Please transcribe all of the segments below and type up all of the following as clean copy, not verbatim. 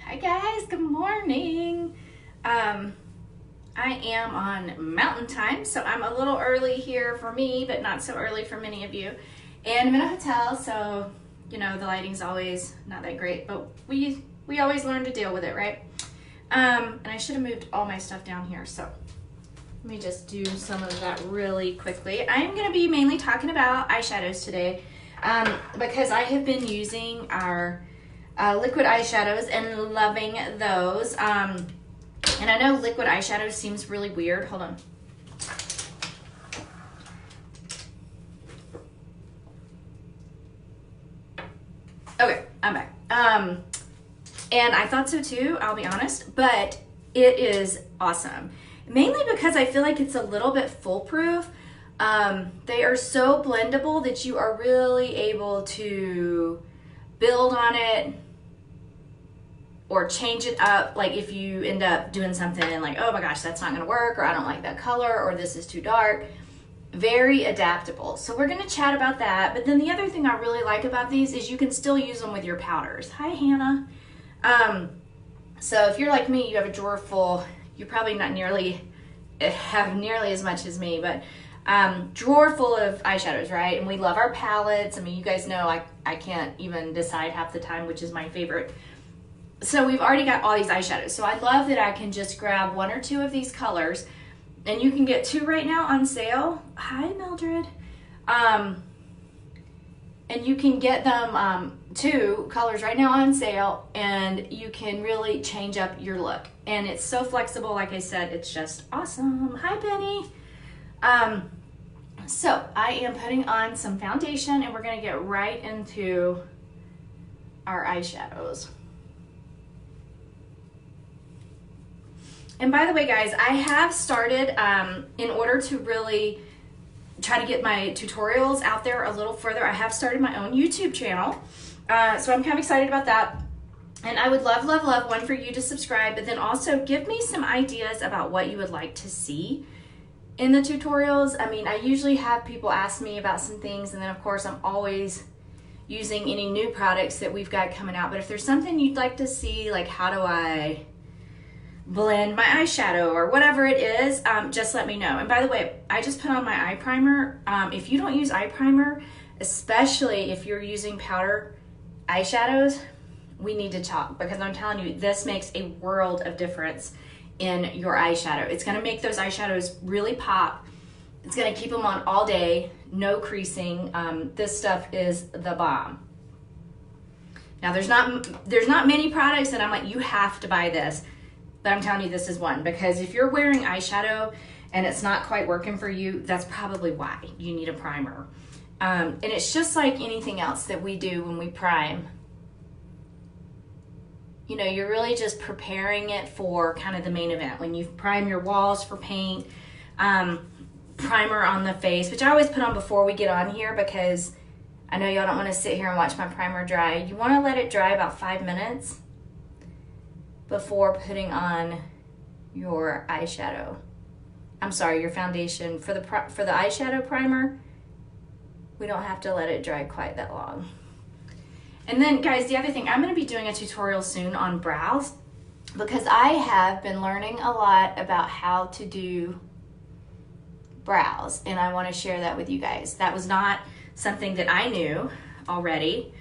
Hi guys, good morning. I am on mountain time, so I'm a little early here for me, but not so early for many of you. And I'm in a hotel, so you know the lighting's always not that great, but we always learn to deal with it, right? And I should have moved all my stuff down here, so let me just do some of that really quickly. I'm going to be mainly talking about eyeshadows today because I have been using our liquid eyeshadows and loving those. And I know liquid eyeshadow seems really weird. Hold on. Okay, I'm back. And I thought so too, I'll be honest, but it is awesome. Mainly because I feel like it's a little bit foolproof. They are so blendable that you are really able to build on it or change it up. Like if you end up doing something and like, oh my gosh, that's not gonna work, or I don't like that color, or this is too dark. Very adaptable. So we're gonna chat about that. But then the other thing I really like about these is you can still use them with your powders. Hi, Hannah. So if you're like me, you have a drawer full, you're probably not have nearly as much as me, but drawer full of eyeshadows, right? And we love our palettes. I mean, you guys know I can't even decide half the time which is my favorite. So we've already got all these eyeshadows. So I love that I can just grab one or two of these colors, and you can get two right now on sale. Hi, Mildred. And you can get them two colors right now on sale, and you can really change up your look. And it's so flexible. Like I said, it's just awesome. Hi, Penny. So I am putting on some foundation, and we're gonna get right into our eyeshadows. And by the way, guys, I have started, in order to really try to get my tutorials out there a little further, I have started my own YouTube channel. So I'm kind of excited about that. And I would love, love, love one for you to subscribe, but then also give me some ideas about what you would like to see in the tutorials. I mean, I usually have people ask me about some things, and then of course I'm always using any new products that we've got coming out. But if there's something you'd like to see, like how do I blend my eyeshadow or whatever it is, just let me know. And by the way, I just put on my eye primer. If you don't use eye primer, especially if you're using powder eyeshadows, we need to talk, because I'm telling you, this makes a world of difference in your eyeshadow. It's gonna make those eyeshadows really pop. It's gonna keep them on all day, no creasing. This stuff is the bomb. Now there's not many products that I'm like, you have to buy this. But I'm telling you, this is one, because if you're wearing eyeshadow and it's not quite working for you, that's probably why you need a primer. And it's just like anything else that we do when we prime. You know, you're really just preparing it for kind of the main event. When you prime your walls for paint, primer on the face, which I always put on before we get on here, because I know y'all don't want to sit here and watch my primer dry. You want to let it dry about 5 minutes before putting on your eyeshadow. I'm sorry, your foundation. For the eyeshadow primer, we don't have to let it dry quite that long. And then guys, the other thing, I'm gonna be doing a tutorial soon on brows, because I have been learning a lot about how to do brows, and I wanna share that with you guys. That was not something that I knew already.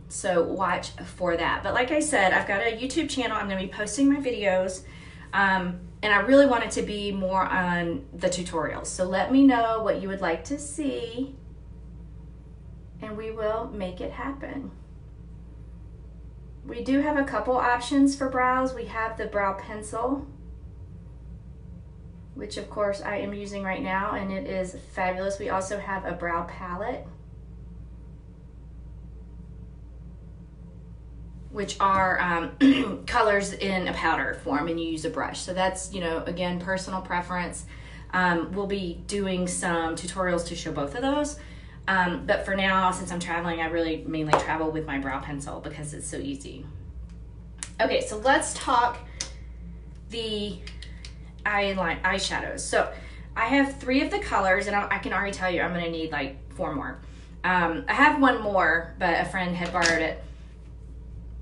So watch for that. But like I said, I've got a YouTube channel. I'm gonna be posting my videos, and I really want it to be more on the tutorials. So let me know what you would like to see, and we will make it happen. We do have a couple options for brows. We have the brow pencil, which of course I am using right now, and it is fabulous. We also have a brow palette, which are colors in a powder form, and you use a brush. So that's, you know, again, personal preference. We'll be doing some tutorials to show both of those. But for now, since I'm traveling, I really mainly travel with my brow pencil because it's so easy. Okay, so let's talk the eyeshadows. So I have 3 of the colors, and I can already tell you I'm gonna need like 4 more. I have one more, but a friend had borrowed it.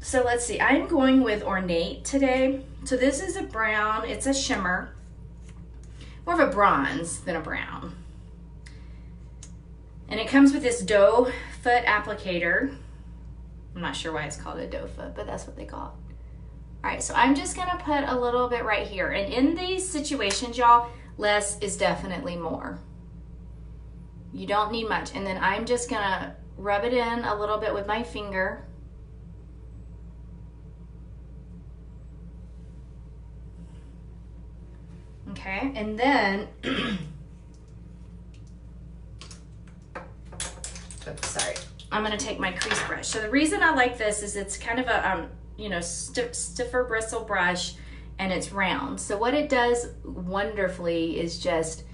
So let's see, I'm going with Ornate today. So this is a brown, it's a shimmer, more of a bronze than a brown. And it comes with this doe foot applicator. I'm not sure why it's called a doe foot, but that's what they call it. All right, so I'm just gonna put a little bit right here. And in these situations, y'all, less is definitely more. You don't need much. And then I'm just gonna rub it in a little bit with my finger. Okay, and then, oops, sorry. I'm gonna take my crease brush. So the reason I like this is it's kind of a, you know, stiffer bristle brush, and it's round. So what it does wonderfully is just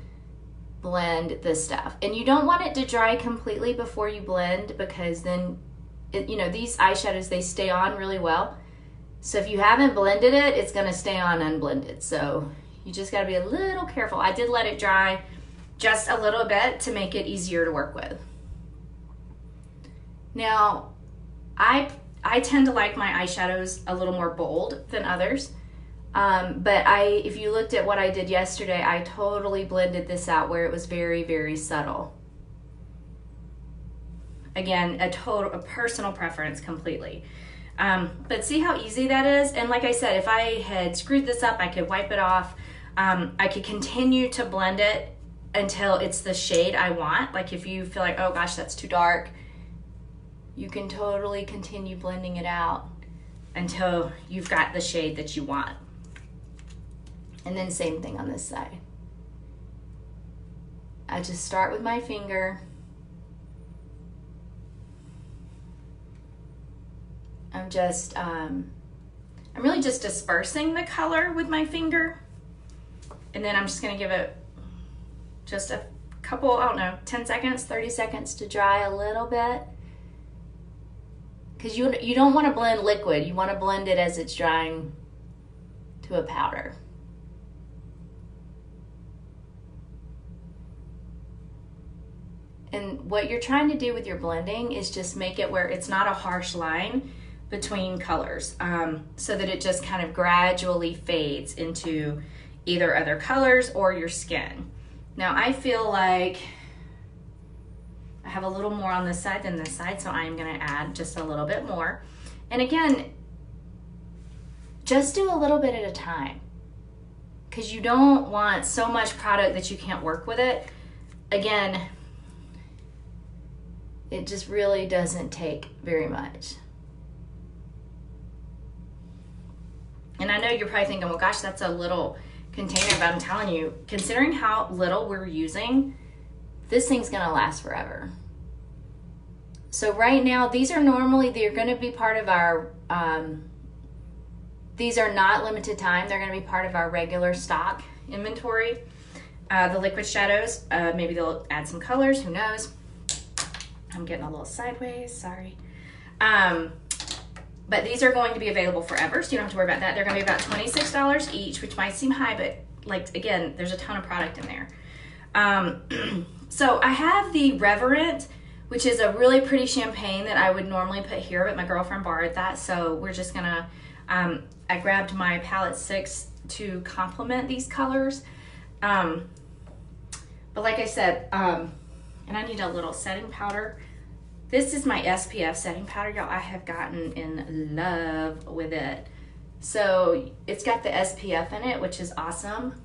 blend this stuff. And you don't want it to dry completely before you blend, because then, you know, these eyeshadows, they stay on really well. So if you haven't blended it, it's gonna stay on unblended. So you just gotta be a little careful. I did let it dry just a little bit to make it easier to work with. Now, I tend to like my eyeshadows a little more bold than others. But if you looked at what I did yesterday, I totally blended this out where it was very, very subtle. Again, a personal preference completely. But see how easy that is? And like I said, if I had screwed this up, I could wipe it off. I could continue to blend it until it's the shade I want. Like if you feel like, oh gosh, that's too dark, you can totally continue blending it out until you've got the shade that you want. And then same thing on this side. I just start with my finger. I'm really just dispersing the color with my finger. And then I'm just gonna give it just a couple, I don't know, 10 seconds, 30 seconds to dry a little bit. Because you don't want to blend liquid. You want to blend it as it's drying to a powder. And what you're trying to do with your blending is just make it where it's not a harsh line between colors, so that it just kind of gradually fades into either other colors or your skin. Now I feel like I have a little more on this side than this side, so I'm gonna add just a little bit more. And again, just do a little bit at a time, because you don't want so much product that you can't work with it. Again, it just really doesn't take very much. And I know you're probably thinking, well, gosh, that's a little container, but I'm telling you, considering how little we're using, this thing's gonna last forever. So right now, these are normally, they're gonna be part of our, these are not limited time. They're gonna be part of our regular stock inventory. The liquid shadows, maybe they'll add some colors, who knows? I'm getting a little sideways, sorry. But these are going to be available forever, so you don't have to worry about that. They're gonna be about $26 each, which might seem high, but like, again, there's a ton of product in there. So I have the Reverent, which is a really pretty champagne that I would normally put here, but my girlfriend borrowed that, so we're just gonna, I grabbed my palette 6 to complement these colors. But like I said, and I need a little setting powder. This is my SPF setting powder, y'all. I have gotten in love with it. So it's got the SPF in it, which is awesome.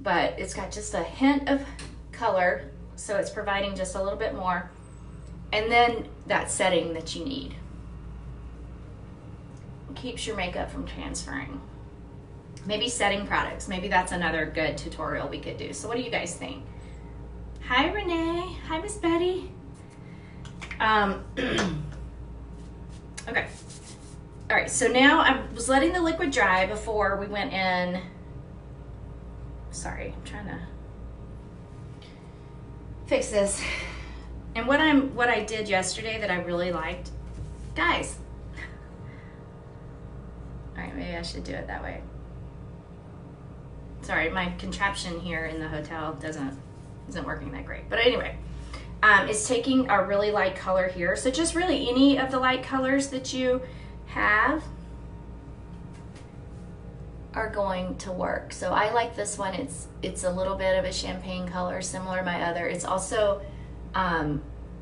But it's got just a hint of color, so it's providing just a little bit more. And then that setting that you need. It keeps your makeup from transferring. Maybe setting products. Maybe that's another good tutorial we could do. So what do you guys think? Hi, Renee. Hi, Miss Betty. Okay. All right, so now I was letting the liquid dry before we went in. Sorry, I'm trying to fix this. And what I did yesterday that I really liked, guys. All right, maybe I should do it that way. Sorry, my contraption here in the hotel isn't working that great. But anyway, is taking a really light color here. So just really any of the light colors that you have are going to work. So I like this one. It's a little bit of a champagne color, similar to my other. It's also,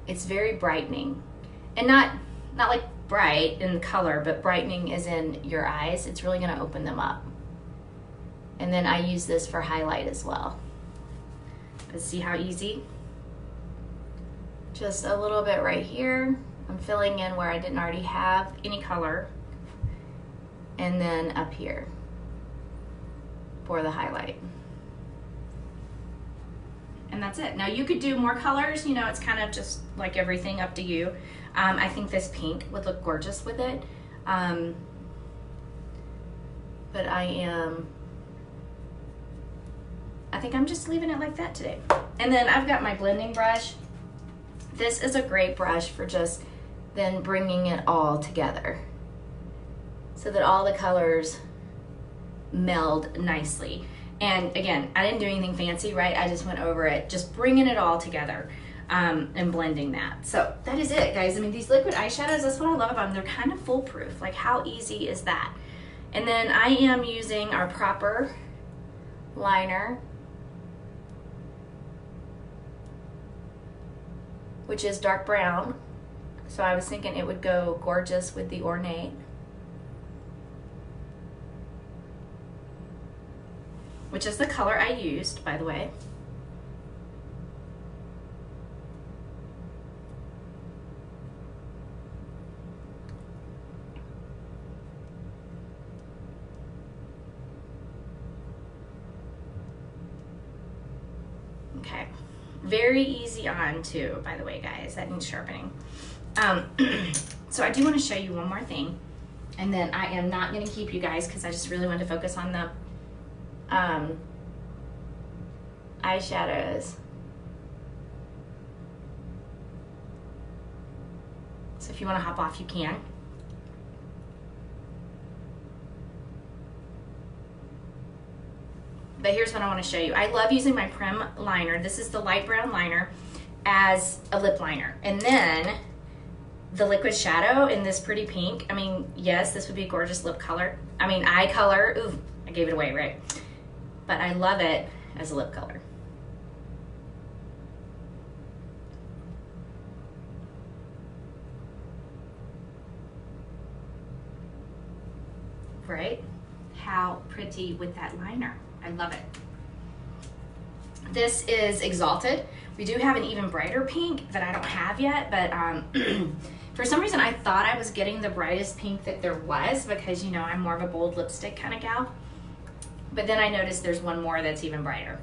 it's very brightening. And not like bright in color, but brightening is in your eyes. It's really gonna open them up. And then I use this for highlight as well. But see how easy? Just a little bit right here. I'm filling in where I didn't already have any color. And then up here for the highlight. And that's it. Now you could do more colors, you know, it's kind of just like everything, up to you. I think this pink would look gorgeous with it. But I think I'm just leaving it like that today. And then I've got my blending brush. This is a great brush for just then bringing it all together so that all the colors meld nicely. And again, I didn't do anything fancy, right? I just went over it, just bringing it all together and blending that. So that is it, guys. I mean, these liquid eyeshadows, that's what I love about them. They're kind of foolproof. Like, how easy is that? And then I am using our Proper liner, which is dark brown. So I was thinking it would go gorgeous with the Ornate. Which is the color I used, by the way. Okay, very easy on too, by the way, guys. That needs sharpening. So I do want to show you one more thing, and then I am not going to keep you guys because I just really want to focus on the eyeshadows. So if you want to hop off, you can. But here's what I want to show you. I love using my Prim liner. This is the light brown liner as a lip liner. And then the liquid shadow in this pretty pink. I mean, yes, this would be a gorgeous lip color. I mean, eye color. Ooh, I gave it away, right? But I love it as a lip color. Right? How pretty with that liner. I love it. This is Exalted. We do have an even brighter pink that I don't have yet, but for some reason I thought I was getting the brightest pink that there was because, you know, I'm more of a bold lipstick kind of gal. But then I noticed there's one more that's even brighter.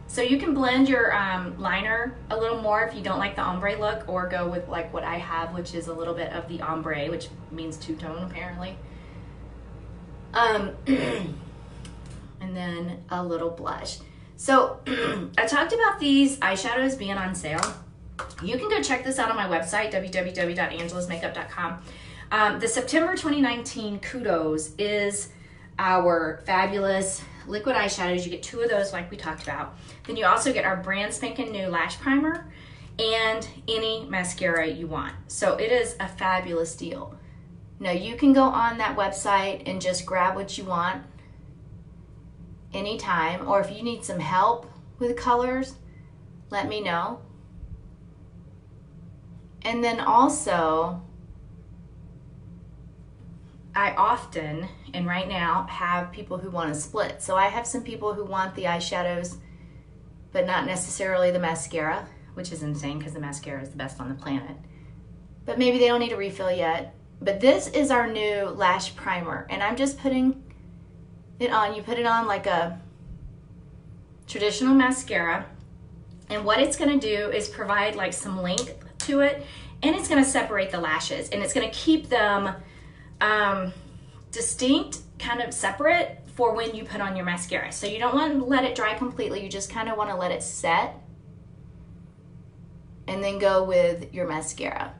So you can blend your liner a little more if you don't like the ombre look, or go with like what I have, which is a little bit of the ombre, which means two-tone apparently. And then a little blush. So I talked about these eyeshadows being on sale. You can go check this out on my website, www.angelasmakeup.com. The September 2019 Kudos is our fabulous liquid eyeshadows. You get 2 of those like we talked about. Then you also get our brand spanking new lash primer and any mascara you want. So it is a fabulous deal. Now you can go on that website and just grab what you want anytime, or if you need some help with colors, let me know. And then also, I often, and right now, have people who want to split. So I have some people who want the eyeshadows, but not necessarily the mascara, which is insane because the mascara is the best on the planet. But maybe they don't need a refill yet. But this is our new lash primer, and I'm just putting it on. You put it on like a traditional mascara, and what it's going to do is provide like some length to it, and it's going to separate the lashes, and it's going to keep them distinct, kind of separate for when you put on your mascara. So you don't want to let it dry completely, you just kind of want to let it set and then go with your mascara.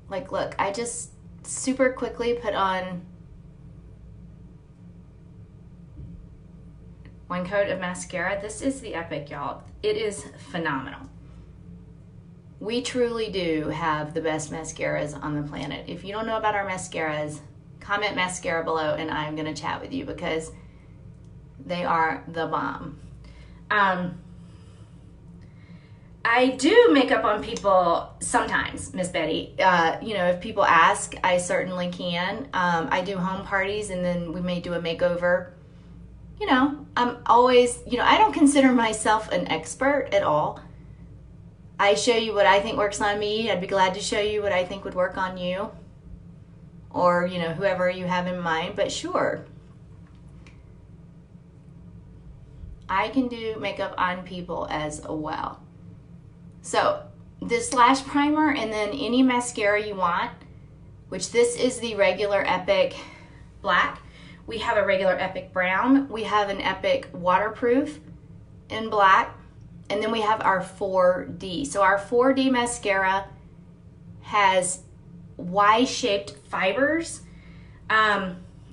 Like, look, I just super quickly put on one coat of mascara. This is the Epic, y'all. It is phenomenal. We truly do have the best mascaras on the planet. If you don't know about our mascaras, comment mascara below and I'm gonna chat with you because they are the bomb. I do makeup on people sometimes, Miss Betty. You know, if people ask, I certainly can. I do home parties and then we may do a makeover. You know, I'm always, you know, I don't consider myself an expert at all. I show you what I think works on me. I'd be glad to show you what I think would work on you. Or, you know, whoever you have in mind, but sure. I can do makeup on people as well. So, this lash primer and then any mascara you want, which this is the regular Epic Black. We have a regular Epic Brown. We have an Epic Waterproof in black. And then we have our 4D. So our 4D mascara has Y-shaped fibers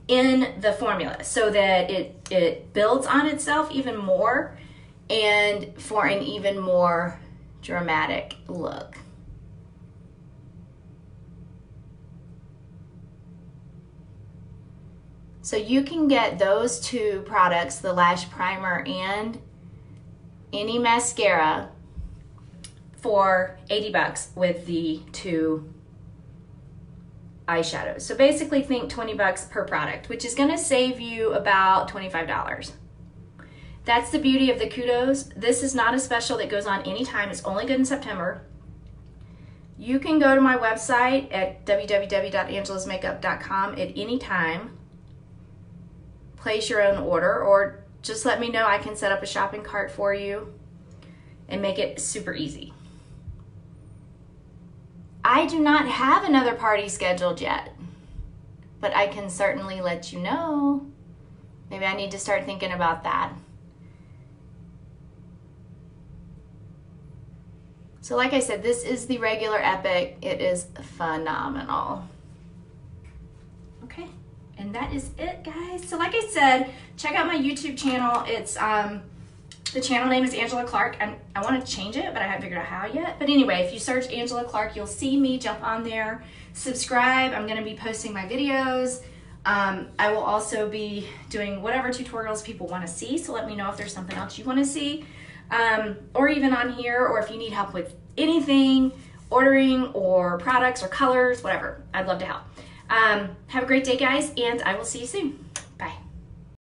in the formula so that it builds on itself even more and for an even more dramatic look. So you can get those two products, the lash primer and any mascara, for 80 bucks with the two eyeshadows. So basically think 20 bucks per product, which is gonna save you about $25. That's the beauty of the Kudos. This is not a special that goes on anytime. It's only good in September. You can go to my website at www.angelasmakeup.com at any time, place your own order, or just let me know. I can set up a shopping cart for you and make it super easy. I do not have another party scheduled yet, but I can certainly let you know. Maybe I need to start thinking about that. So like I said, this is the regular Epic. It is phenomenal. Okay. And that is it, guys. So like I said, check out my YouTube channel. It's the channel name is Angela Clark. I want to change it, but I haven't figured out how yet. But anyway, if you search Angela Clark, you'll see me. Jump on there, subscribe. I'm going to be posting my videos. I will also be doing whatever tutorials people want to see. So let me know if there's something else you want to see, or even on here, or if you need help with anything, ordering or products or colors, whatever. I'd love to help. Have a great day, guys, and I will see you soon.